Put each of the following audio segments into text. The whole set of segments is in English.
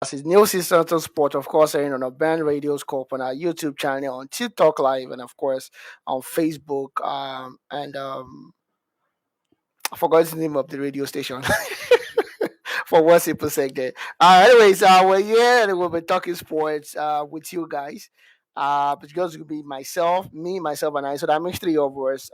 This is NewsInstanta Sport, of course, airing on a band radio scope on our YouTube channel, on TikTok Live, and of course on Facebook. And I forgot the name of the radio station for one simple second. Anyways, we're here and we'll be talking sports with you guys. It's going to be myself, and I. So that makes three of us.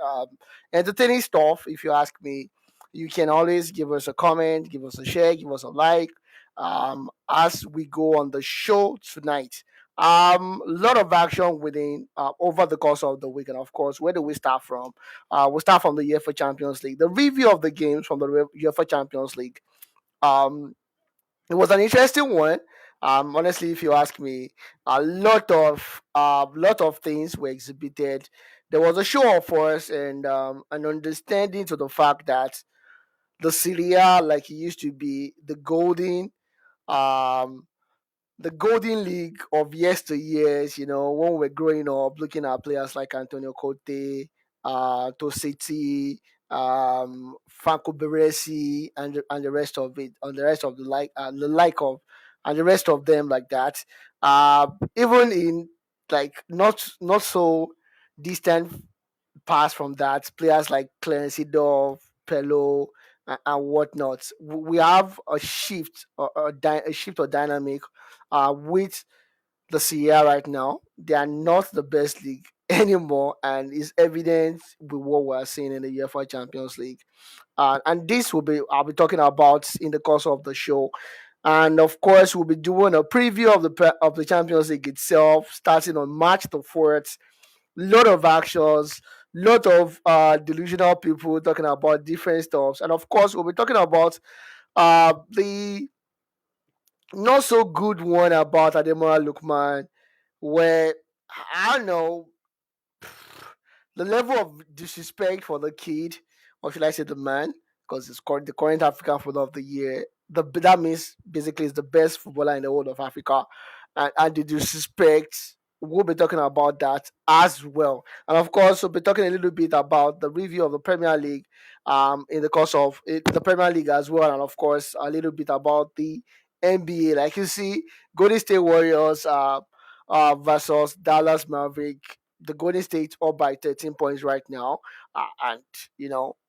Entertaining stuff, if you ask me. You can always give us a comment, give us a share, give us a like as we go on the show tonight. A lot of action within over the course of the week, and of course, where do we start from? We'll start from the UEFA Champions League. The review of the games from the UEFA Champions League. Um, it was an interesting one. Honestly, if you ask me, a lot of things were exhibited. There was a show of force and an understanding to the fact that the Syria, like it used to be, um, the golden league of yesteryears, when we were growing up, looking at players like Antonio Conte, Toseti, Franco Baresi, and the rest of it, and the rest of the like of, and the rest of them like that. Even in like not so distant past from that, players like Clarence Seedorf, Pello, and whatnot. We have a shift, a shift or dynamic with the Sierra right now. They are not the best league anymore, and it's evident with what we're seeing in the UEFA Champions League. And this I'll be talking about in the course of the show. And of course, we'll be doing a preview of the Champions League itself, starting on March 4th. Lot of actions, lot of delusional people talking about different stuffs, and of course, we'll be talking about the not so good one about Ademola Lukman, where I don't know the level of disrespect for the kid, or should I say the man, because it's called the current African Footballer of the Year. That means basically it's the best footballer in the world of Africa, and the disrespect. We'll be talking about that as well, and of course, we'll be talking a little bit about the review of the Premier League, in the course of the Premier League as well, and of course, a little bit about the NBA. Like you see, Golden State Warriors versus Dallas Maverick. The Golden State up by 13 points right now, and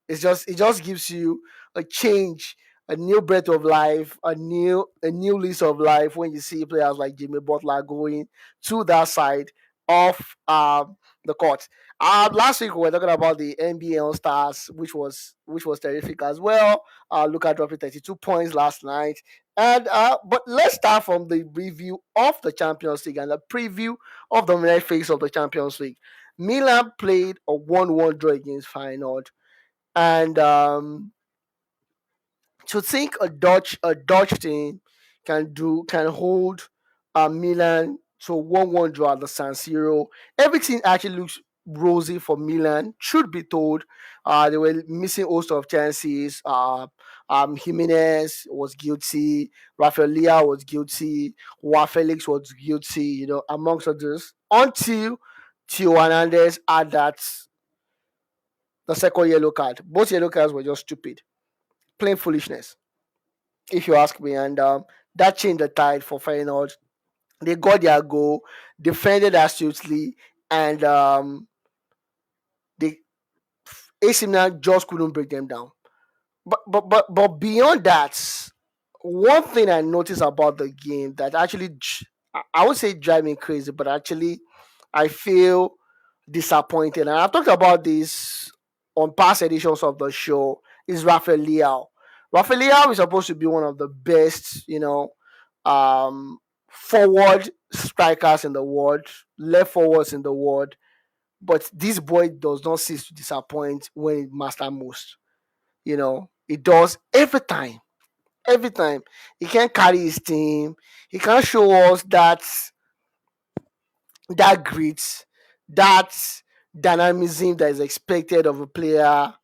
it just gives you a change, a new breath of life, a new lease of life when you see players like Jimmy Butler going to that side of the court. Last week we were talking about the NBA All Stars, which was terrific as well. Luka dropping 32 points last night. And but let's start from the review of the Champions League and the preview of the next phase of the Champions League. Milan played a 1-1 draw against Feyenoord, and to think a Dutch team can hold Milan to a 1-1 draw at the San Siro. Everything actually looks rosy for Milan. Should be told, they were missing host of chances. Jimenez was guilty. Rafael Leao was guilty. Joao Felix was guilty. Amongst others, until Theo Hernandez had the second yellow card. Both yellow cards were just stupid, plain foolishness, if you ask me. And that changed the tide for Feyenoord. They got their goal, defended astutely, and they AC Milan just couldn't break them down. But beyond that, one thing I noticed about the game that actually I would say drive me crazy, but actually I feel disappointed. And I've talked about this on past editions of the show. Is Rafael Leao. Rafael Leao is supposed to be one of the best, forward strikers in the world, left forwards in the world. But this boy does not cease to disappoint when it matters most. It does every time. Every time. He can't carry his team. He can't show us that grit, that dynamism that is expected of a player,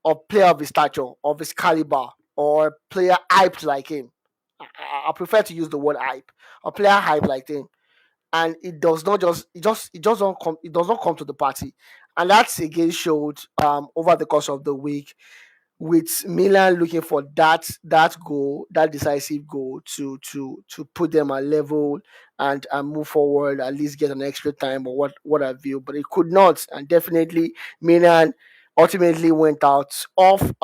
or player of his stature, of his caliber, or player hyped like him. I prefer to use the word hype. A player hyped like him, and it does not just it just don't come to the party, and that's again showed over the course of the week. with Milan looking for that goal, that decisive goal to put them at level and move forward, at least get an extra time or what have you. But it could not, and definitely Milan ultimately went out of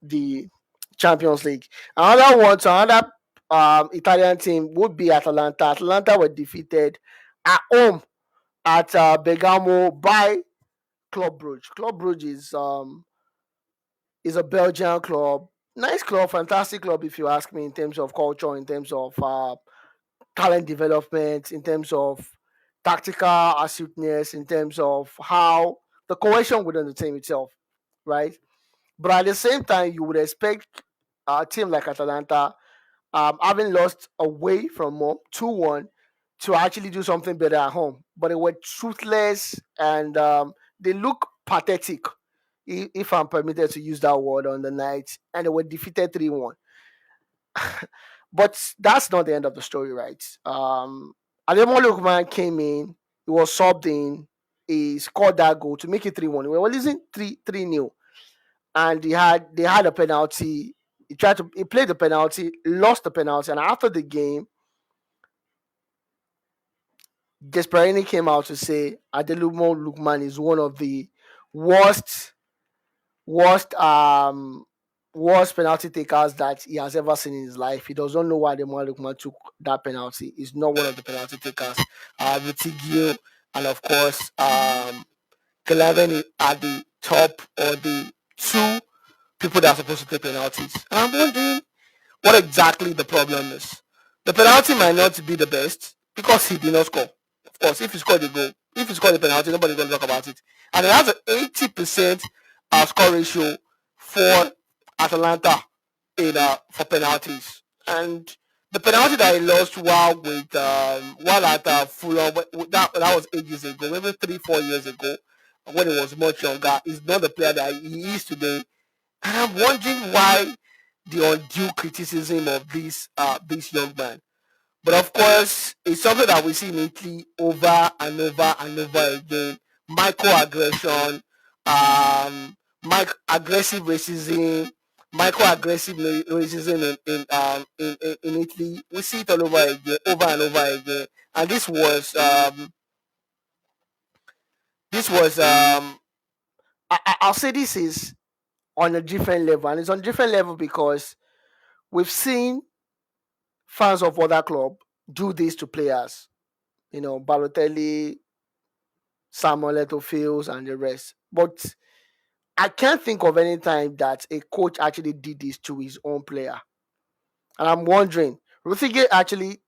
the Champions League. Another one, so another Italian team would be Atalanta. Atalanta were defeated at home at Bergamo by Club Brugge. Club Brugge is a Belgian club. Nice club, fantastic club, if you ask me, in terms of culture, in terms of talent development, in terms of tactical astuteness, in terms of how the cohesion within the team itself, right? But at the same time, you would expect a team like Atalanta, having lost away from home 2-1, to actually do something better at home. But they were truthless and they look pathetic, if I'm permitted to use that word, on the night, and they were defeated 3-1. But that's not the end of the story, right? Ademola Lookman came in, he was subbed in, he scored that goal to make it 3-1. We were losing 3-0, and they had a penalty. He played the penalty, lost the penalty, and after the game, Gasparini came out to say Ademola Lookman is one of the worst worst um worst penalty takers that he has ever seen in his life. He does not know why the Lukman took that penalty. He's not one of the penalty takers. Vitigio and of course Cleven are the top, or the two people that are supposed to take penalties. And I'm wondering what exactly the problem is. The penalty might not be the best because he did not score. Of course, if he scored the goal, if he scored the penalty, nobody's going to talk about it. And he has an 80% score ratio for Atalanta for penalties. And the penalty that he lost while at Fulham, that was ages ago, maybe 3-4 years ago, when he was much younger, is not the player that he is today. And I'm wondering why the undue criticism of this young man. But of course, it's something that we see in Italy over and over and over again. Microaggression, aggressive racism, microaggressive racism in Italy. We see it all over again, over and over again. And this was I'll say this is on a different level, and it's on a different level because we've seen fans of other club do this to players. Balotelli, Samuel Eto'o Fields, and the rest. But I can't think of any time that a coach actually did this to his own player. And I'm wondering, Ruthige actually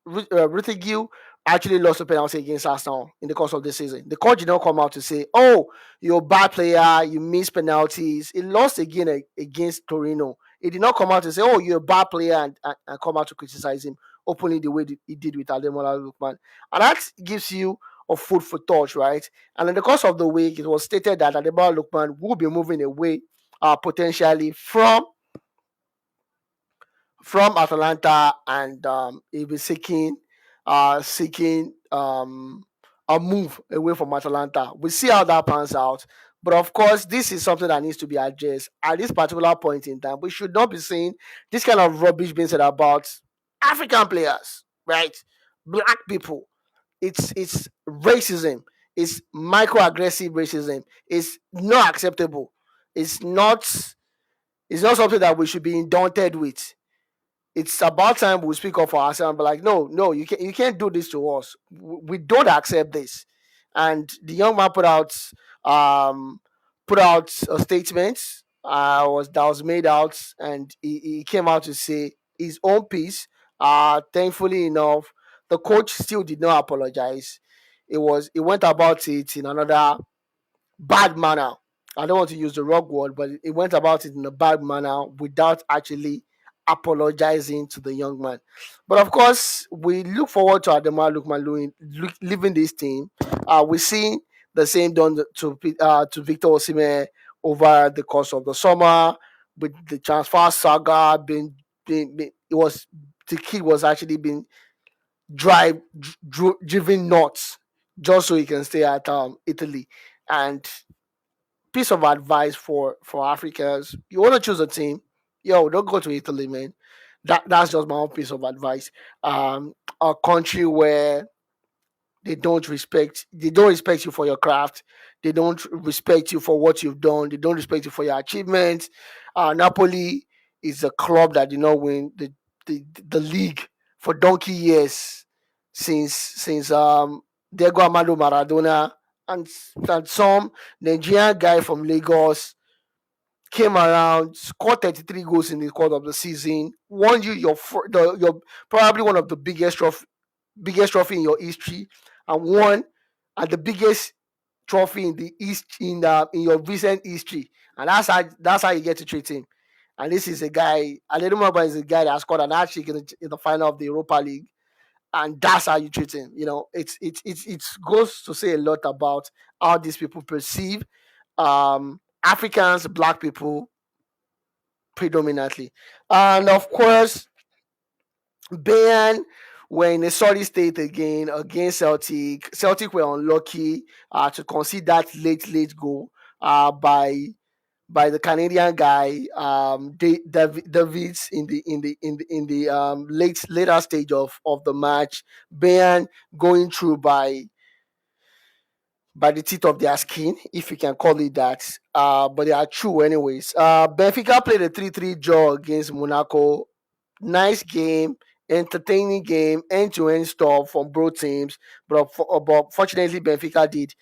lost a penalty against Arsenal in the course of the season. The coach did not come out to say, "Oh, you're a bad player, you miss penalties." He lost again against Torino. He did not come out to say, "Oh, you're a bad player," and come out to criticize him openly the way he did with Ademola Lookman. And that gives you a food for thought, right? And in the course of the week, it was stated that Ademola Lookman will be moving away, potentially from Atalanta, and he'll be seeking a move away from Atalanta. We see how that pans out. But of course, this is something that needs to be addressed at this particular point in time. We should not be seeing this kind of rubbish being said about African players, right? Black people. It's racism. It's microaggressive racism. It's not acceptable. It's not. It's not something that we should be daunted with. It's about time we speak up for ourselves and be like, no, no, you can't do this to us. We don't accept this. And the young man um put out a statement was made out, and he came out to say his own piece. Thankfully enough, the coach still did not apologize. He went about it in another bad manner. I don't want to use the wrong word, but it went about it in a bad manner without actually apologizing to the young man. But of course, we look forward to Adema Lukman leaving this team. We see the same done to Victor Osimhen over the course of the summer, with the transfer saga it was the kid was actually being driven nuts just so he can stay at Italy. And piece of advice for Africans: you want to choose a team, yo, don't go to Italy, man. That's just my own piece of advice. A country where they don't respect you for your craft. They don't respect you for what you've done. They don't respect you for your achievements. Napoli is a club that did not win the league for donkey years, since Diego Armando Maradona and some Nigerian guy from Lagos came around, scored 33 goals in the course of the season, won you your probably one of the biggest trophy in your history, and won at the biggest trophy in the east in your recent history. And that's how you get to treat him. And this is a guy, I don't remember, is a guy that scored an hat trick in the final of the Europa League, and that's how you treat him. It goes to say a lot about how these people perceive Africans, black people predominantly. And of course, Bayern were in a sorry state again against Celtic. Celtic were unlucky to concede that late goal by the Canadian guy, Davids, in the later stage of the match. Bayern going through by the teeth of their skin, if you can call it that. But they are true anyways. Benfica played a 3-3 draw against Monaco. Nice game, entertaining game, end-to-end stuff from both teams. But fortunately, Benfica did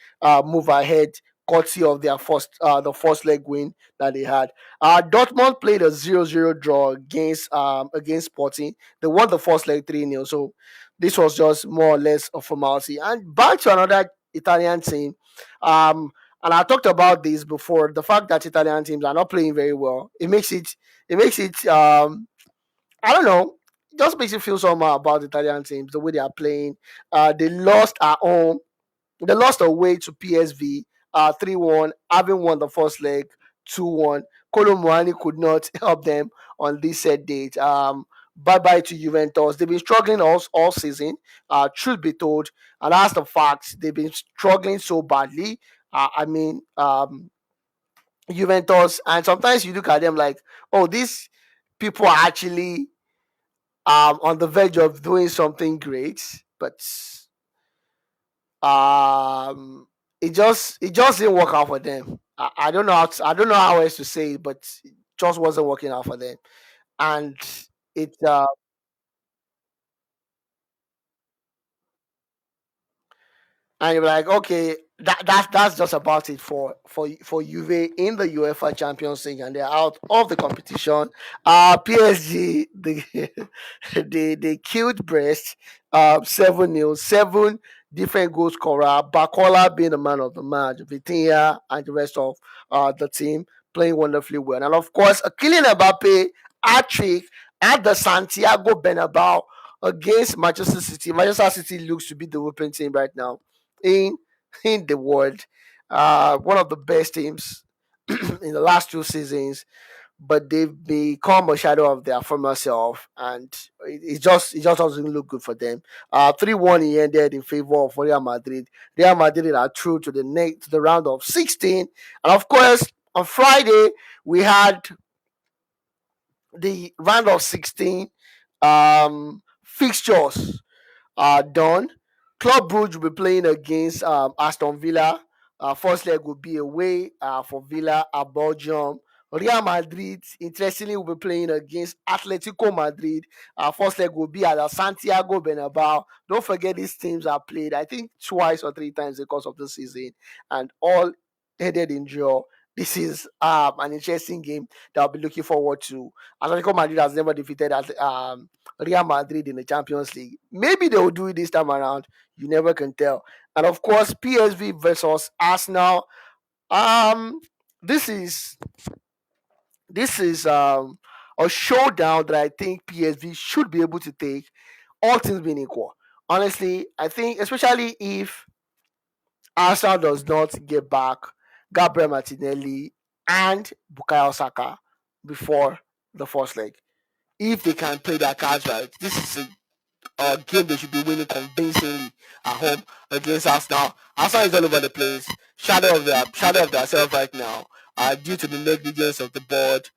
move ahead, courtesy of the first leg win that they had. Dortmund played a 0-0 draw against Sporting. They won the first leg 3-0. So this was just more or less a formality. And back to another Italian team. And I talked about this before. The fact that Italian teams are not playing very well, it makes it I don't know. It just makes you feel somehow about Italian teams, the way they are playing. They lost at home. They lost away to PSV 3-1, having won the first leg 2-1. Kolo Muani could not help them on this set date. Bye bye to Juventus. They've been struggling all season, truth be told. And that's the fact. They've been struggling so badly. Juventus, and sometimes you look at them like, oh, these people are actually on the verge of doing something great, but um, it just didn't work out for them. I don't know I don't know how else to say it, but it just wasn't working out for them, and it and you're like, okay, that's just about it for Juve in the UEFA Champions League, and they're out of the competition. PSG, they killed Brest 7-0, seven different goal scorer. Bakola being the man of the match, Vitinha and the rest of the team playing wonderfully well, and of course, Kylian Mbappe hat trick at the Santiago Bernabeu against Manchester City. Manchester City looks to be the European team right now in in the world. One of the best teams in the last two seasons, but they've become a shadow of their former self, and it just doesn't look good for them. 3-1 he ended in favor of Real Madrid. Real Madrid are through to the round of 16, and of course on Friday we had the round of 16 fixtures done. Club Brugge will be playing against Aston Villa. First leg will be away for Villa at Belgium. Real Madrid, interestingly, will be playing against Atletico Madrid. First leg will be at the Santiago Bernabeu. Don't forget these teams are played, I think, twice or three times in the course of the season, and all headed in draw. This is an interesting game that I'll be looking forward to. Atletico Madrid has never defeated Real Madrid in the Champions League. Maybe they will do it this time around. You never can tell. And of course, PSV versus Arsenal. Um, this is this is a showdown that I think PSV should be able to take, all things being equal. Honestly, I think especially if Arsenal does not get back Gabriel Martinelli and Bukayo Saka before the first leg. If they can play their cards right, this is game they should be winning convincingly at home against Arsenal. Arsenal is all over the place, shadow of themselves right now, due to the negligence of the board,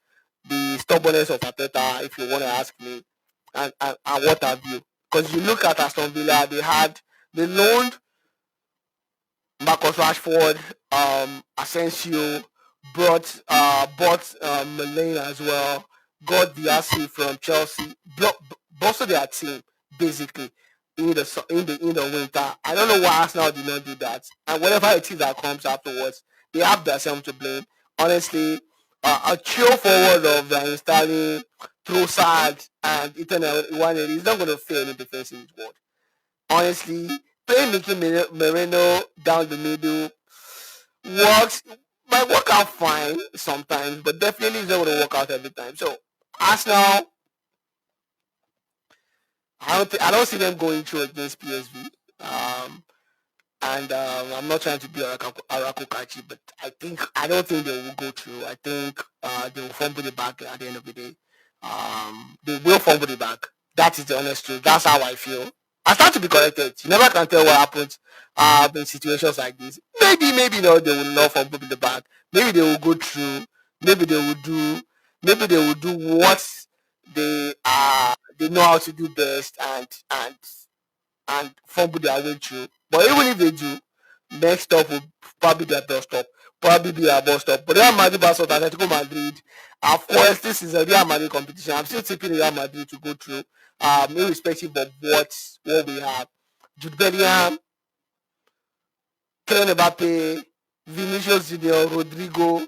the stubbornness of Ateta, if you want to ask me, and what have you. Because you look at Aston Villa, they loaned Marcus Rashford, Asensio, bought Mullane as well, got Diassi from Chelsea, bolstered their team basically in the winter. I don't know why Arsenal did not do that. And whatever it is that comes afterwards, they have themselves to blame. Honestly, a chill forward of Sterling, Trossard, and Ethan Iwaneri is not going to fail in defense in this world. Honestly, playing Mickey Moreno down the middle works, might work out fine sometimes, but definitely it's not going to work out every time. So Arsenal, I don't see them going through against PSV. Um, and I'm not trying to be Arakukachi, but I don't think they will go through. I think they will fumble the bag at the end of the day. They will fumble the bag. That is the honest truth. That's how I feel. I start to be corrected. You never can tell what happens in situations like this. Maybe no, they will not fumble the bag. Maybe they will go through. Maybe they will do. Maybe they will do what they know how to do best and fumble their way through. But even if they do, next stop will probably be their bus stop. Probably be our bus stop. But Real Madrid versus Atletico Madrid, of course, this is a Real Madrid competition. I'm still tipping Real Madrid to go through, irrespective of what we have. Jude Bellingham, Kylian Mbappe, Vinicius Junior, Rodrigo.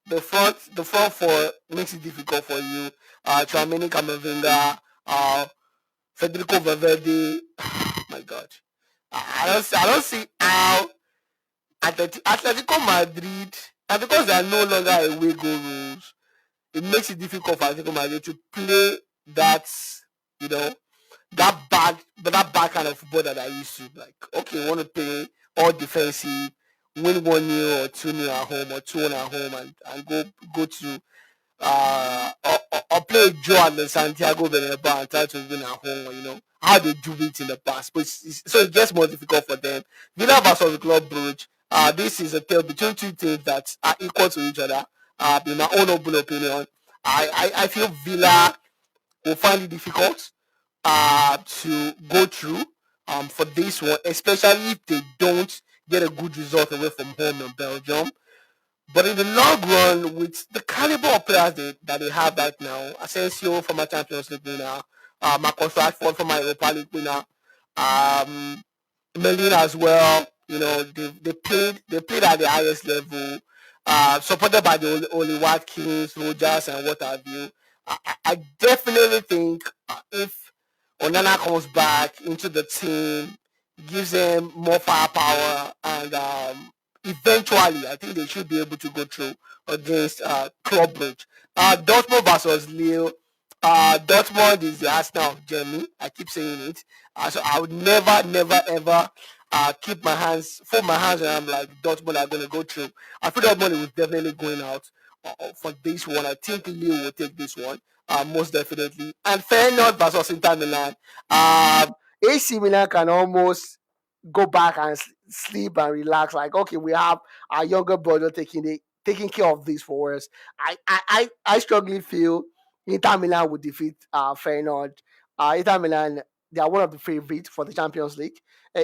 The front four makes it difficult for you. Tchouaméni, Camavinga, Federico Valverde. My God. I don't see how Atletico Madrid, and because they are no longer away goal rules, it makes it difficult for Atletico Madrid to play that, you know, that bad kind of football that I used to. Like, okay, we want to play all defensive, win 1-0 or 2-0 at home or 2-1 at home, and go to or play Joe at the Santiago Bernabeu and try to win at home, how they do it in the past. But so it gets more difficult for them. Villa versus the Club Brugge. This is a tale between two teams that are equal to each other. In my own humble opinion, I feel Villa will find it difficult to go through for this one, especially if they don't get a good result away from home in Belgium. But in the long run, with the caliber of players that they have right now, Asensio, former Champions League winner, Marcus Rashford, former Europa League winner, um, Melina as well. They played at the highest level, supported by the Oli Watkins, Rogers, and what have you. I definitely think if Onana comes back into the team, gives them more firepower, and eventually, I think they should be able to go through against Club Brugge. Dortmund versus Lille. Dortmund is the Arsenal of Germany. I keep saying it. So I would never, never, ever fold my hands and I'm like, Dortmund are going to go through. I feel Dortmund was definitely going out for this one. I think Lille will take this one, most definitely. And Feyenoord versus Inter Milan. AC Milan can almost go back and sleep and relax. Like, okay, we have our younger brother taking care of this for us. I strongly feel Inter Milan would defeat Feyenoord. Inter Milan, they are one of the favorites for the Champions League.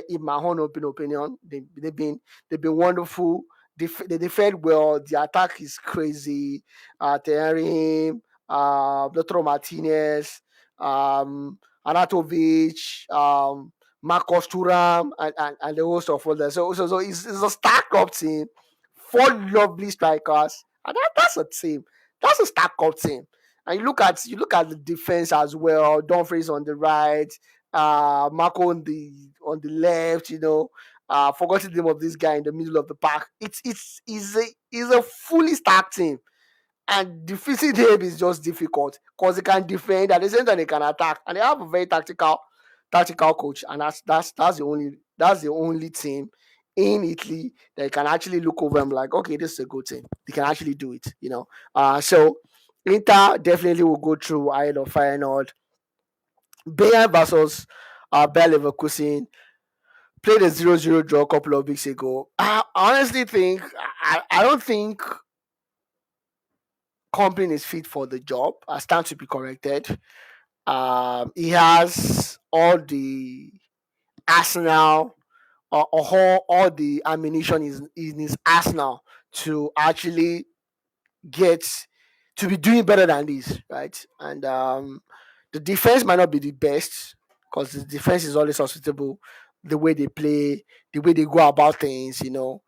In my own opinion, they've been wonderful. They defend well. The attack is crazy. Terim, Lautaro Martinez, Anatovic, Marcos Thuram, and the host of others. So it's a stacked up team, four lovely strikers, and that's a team. That's a stacked up team. And you look at the defense as well. Dumfries on the right, Marco on the left. Forgotten the name of this guy in the middle of the park. It's a fully stacked team, and defeating him is just difficult because he can defend at the same time they can attack, and they have a very tactical coach, and that's the only team in Italy that you can actually look over and be like, okay, this is a good team. They can actually do it. So Inter definitely will go through ahead of Feyenoord. Bayern versus Bayer Leverkusen played a 0-0 draw a couple of weeks ago. I honestly think I don't think Company is fit for the job. I stand to be corrected. He has all the arsenal or all the ammunition is in his arsenal to actually get to be doing better than this, right? And the defense might not be the best because the defense is always hospitable, the way they play, the way they go about things, you know.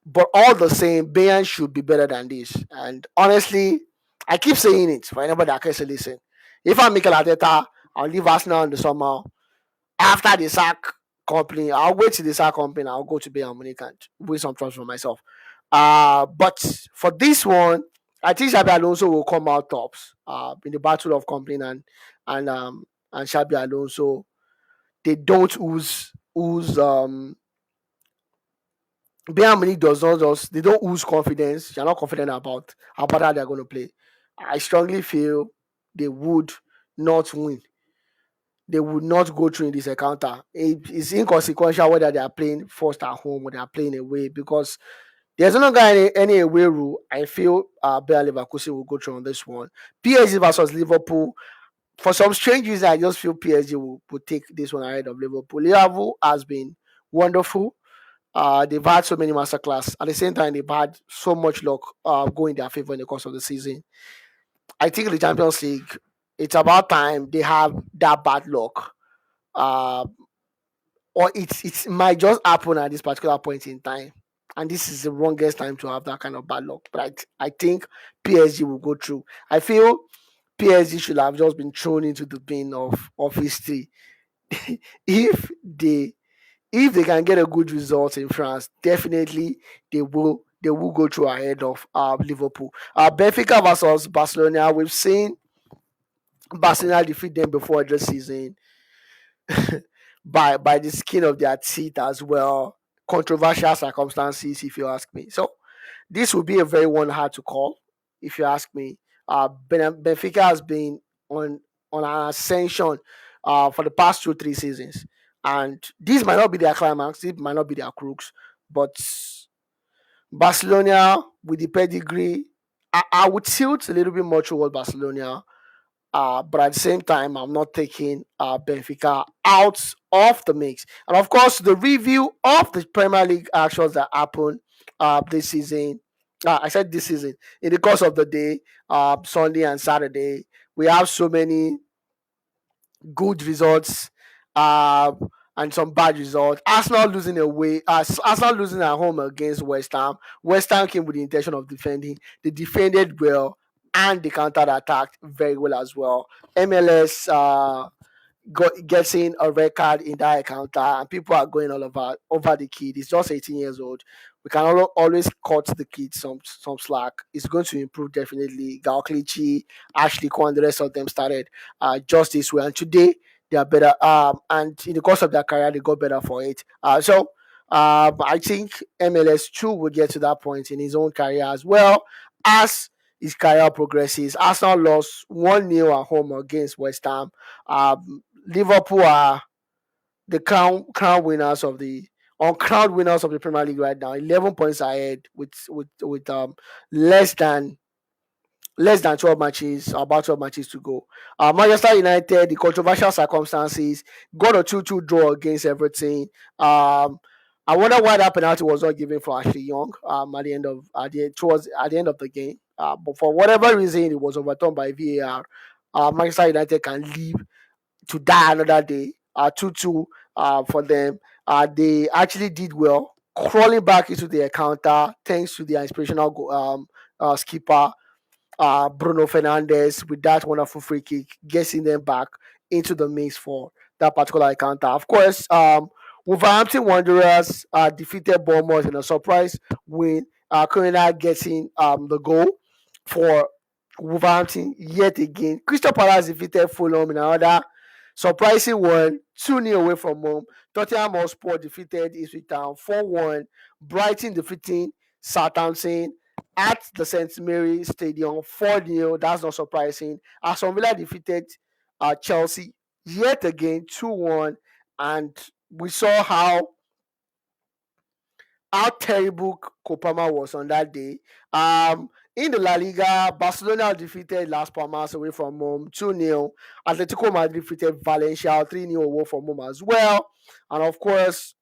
But all the same, Bayern should be better than this. And honestly, I keep saying it for anybody that cares to listen. If I'm Mikel Arteta, I'll leave Arsenal in the summer. After the sack company, I'll wait till the sack company. I'll go to Bayern Munich and win some trust for myself. But for this one, I think Xabi Alonso will come out tops in the battle of company and and Xabi Alonso. They don't ooze Bayern Munich does not just they don't ooze confidence. You're not confident about how they're going to play. I strongly feel they would not win. They would not go through in this encounter. It's inconsequential whether they are playing first at home or they are playing away because there's no guy any away rule. I feel Bayer Leverkusen will go through on this one. PSG versus Liverpool. For some strange reason, I just feel PSG will take this one ahead of Liverpool. Liverpool has been wonderful. They've had so many masterclass. At the same time, they've had so much luck going their favor in the course of the season. I think the Champions League, it's about time they have that bad luck. Uh, or it might just happen at this particular point in time. And this is the wrongest time to have that kind of bad luck. But I think PSG will go through. I feel PSG should have just been thrown into the bin of history if they if they can get a good result in France. Definitely they will go through ahead of Liverpool. Benfica versus Barcelona. We've seen Barcelona defeat them before this season by the skin of their teeth as well. Controversial circumstances, if you ask me. So this will be a very one hard to call, if you ask me. Benfica has been on an ascension for the past 2 3 seasons, and this might not be their climax, it might not be their crux, but Barcelona with the pedigree, I would tilt a little bit more toward Barcelona, but at the same time, I'm not taking Benfica out of the mix. And of course, the review of the Premier League actions that happened this season. I said this season in the course of the day, Sunday and Saturday. We have so many good results uh, and some bad results. Arsenal losing at home against West Ham. West Ham came with the intention of defending. They defended well and they counter attacked very well as well. MLS getting a record in that encounter, and people are going all over the kid. He's just 18 years old. We can always cut the kid some slack. It's going to improve definitely. Galacticos, Ashley Cole, and the rest of them started just this way, and today they are better. And in the course of their career, they got better for it. I think MLS too will get to that point in his own career as well as his career progresses. Arsenal lost 1-0 at home against West Ham. Liverpool are the crown winners of the uncrowned winners of the Premier League right now. 11 points ahead with less than 12 matches, about 12 matches to go. Manchester United, the controversial circumstances, got a 2-2 draw against Everton. I wonder why that penalty was not given for Ashley Young at the end of the game. But for whatever reason, it was overturned by VAR. Manchester United can leave to die another day. 2-2 for them. They actually did well, crawling back into the encounter thanks to the inspirational skipper Bruno Fernandes with that wonderful free kick, getting them back into the mix for that particular encounter. Of course, Wolverhampton Wanderers defeated Bournemouth in a surprise win. Currently getting the goal for Wolverhampton yet again. Crystal Palace defeated Fulham in another surprising one, 2-0 away from home. Tottenham Hotspur defeated Ipswich Town 4-1. Brighton defeating Southampton at the St. Mary's Stadium 4-0. That's not surprising. Aston Villa defeated Chelsea yet again 2-1, and we saw how terrible Kopama was on that day. In the La Liga, Barcelona defeated Las Palmas away from home 2-0. Atletico Madrid defeated Valencia 3-0 away from home as well. And of course,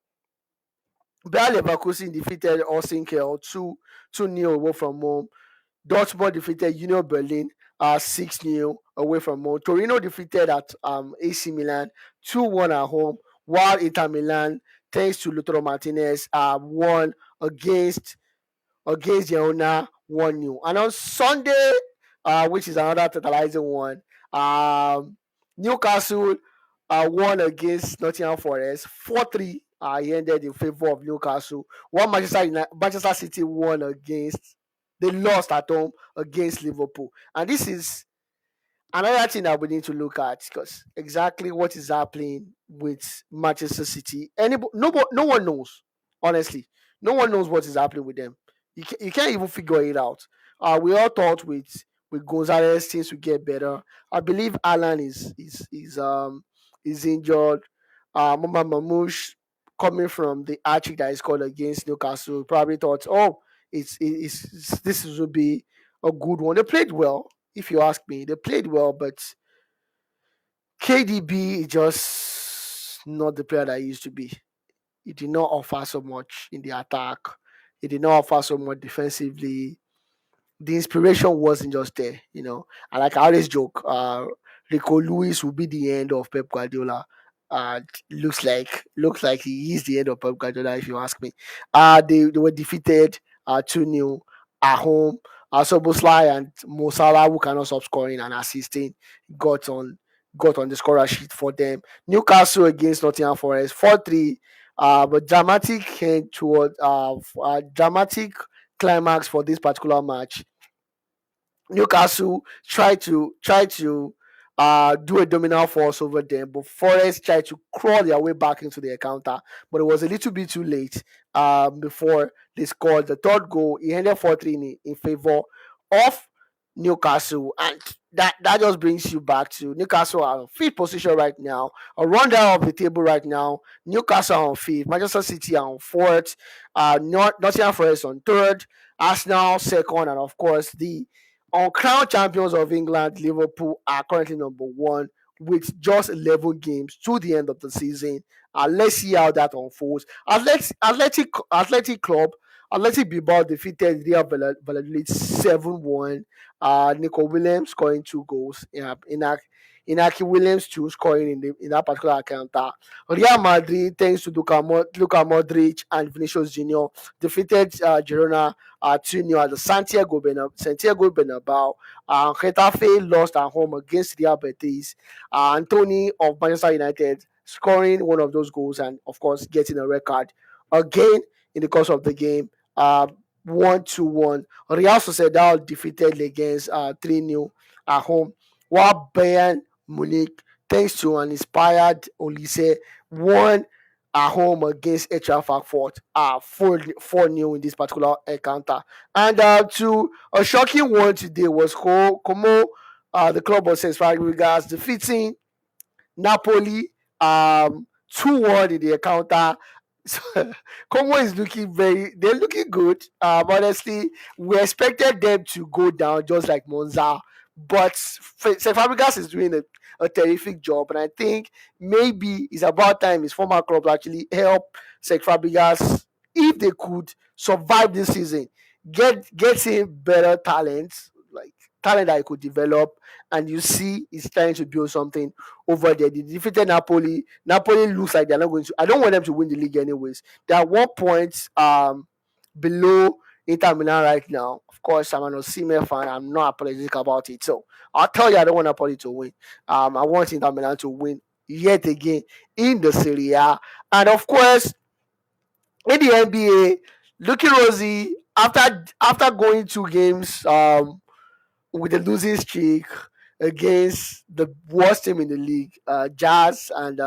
Bayer Leverkusen defeated Osinkel 2-0 away from home. Dortmund defeated Union Berlin 6-0 away from home. Torino defeated at AC Milan 2-1 at home, while Inter Milan, thanks to Lautaro Martinez, won against Girona 1-0. And on Sunday, which is another totalizing one, Newcastle won against Nottingham Forest 4-3. He ended in favor of Newcastle. While Manchester City won against, they lost at home against Liverpool. And this is another thing that we need to look at, because exactly what is happening with Manchester City. No one knows, honestly. No one knows what is happening with them. You can't even figure it out. We all thought with Gonzalez things will get better. I believe Alan is injured. Mama Mamouche, coming from the archie that is called against Newcastle, probably thought, oh, this will be a good one. They played well, if you ask me. They played well, but KDB is just not the player that he used to be. He did not offer so much in the attack. He did not offer so much defensively. The inspiration wasn't just there. And like I always joke, Rico Lewis will be the end of Pep Guardiola. Looks like he is the end of Pep Guardiola, if you ask me. They were defeated 2-0 at home. Soboslai and Mo Salah, who cannot stop scoring and assisting, got on got on the scorer sheet for them. Newcastle against Nottingham Forest 4-3. But dramatic climax for this particular match. Newcastle tried to do a domino force over them, but Forest tried to crawl their way back into the counter, but it was a little bit too late before they scored the third goal. It ended 4-3 in favor of Newcastle, and that just brings you back to Newcastle are on fifth position right now. A rundown of the table right now: Newcastle are on fifth, Manchester City are on fourth, Nottingham Forest on third, Arsenal second, and of course the uncrowned champions of England, Liverpool, are currently number one with just 11 games to the end of the season. Let's see how that unfolds. Athletic Club, Athletic Bilbao defeated Real Valladolid 7-1. Nico Williams scoring two goals. Inaki Williams too scoring in that particular account. Real Madrid, thanks to Luka Modric and Vinicius Junior, defeated Girona 2-0 at the Santiago Bernabeu. Getafe lost at home against Real Betis. Anthony of Manchester United scoring one of those goals and, of course, getting a record again in the course of the game. 1-1. Real Sociedad defeated against 3-0 at home, while Bayern Munich, thanks to an inspired Olise, won at home against Eintracht Frankfurt 4-0 in this particular encounter. And to a shocking one today was Como, the club of St. Fabregas, defeating Napoli 2-1 in the encounter. So, Como is they're looking good. Honestly, we expected them to go down just like Monza, but St. Fabregas is doing a terrific job, and I think maybe it's about time his former club actually help St. Fabregas, if they could survive this season, get him better talent, like talent that he could develop, and you see he's trying to build something over there. They defeated Napoli. Napoli looks like they're not going to. I don't want them to win the league anyways. They're 1 point below Inter Milan right now. Of course, I'm an Osimhen fan. I'm not apologetic about it. So I'll tell you, I don't want Napoli to win. I want Inter Milan to win yet again in the Serie A. And of course, in the NBA, looking rosy after going 2 games with a losing streak against the worst team in the league, Jazz and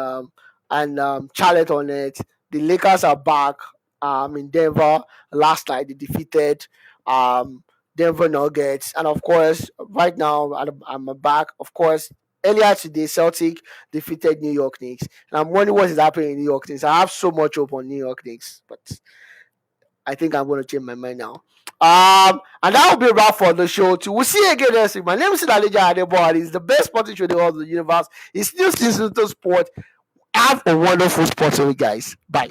Charlotte Hornets. The Lakers are back in Denver. Last night they defeated Denver Nuggets, and of course, right now I'm back. Of course, earlier today, Celtic defeated New York Knicks. And I'm wondering what is happening in New York Knicks. I have so much hope on New York Knicks, but I think I'm going to change my mind now. And that will be a wrap for the show too. We'll see you again next week. My name is Alija Adebo. It's the best sporting show in all the universe. It's still season to sport. Have a wonderful sports week, guys. Bye.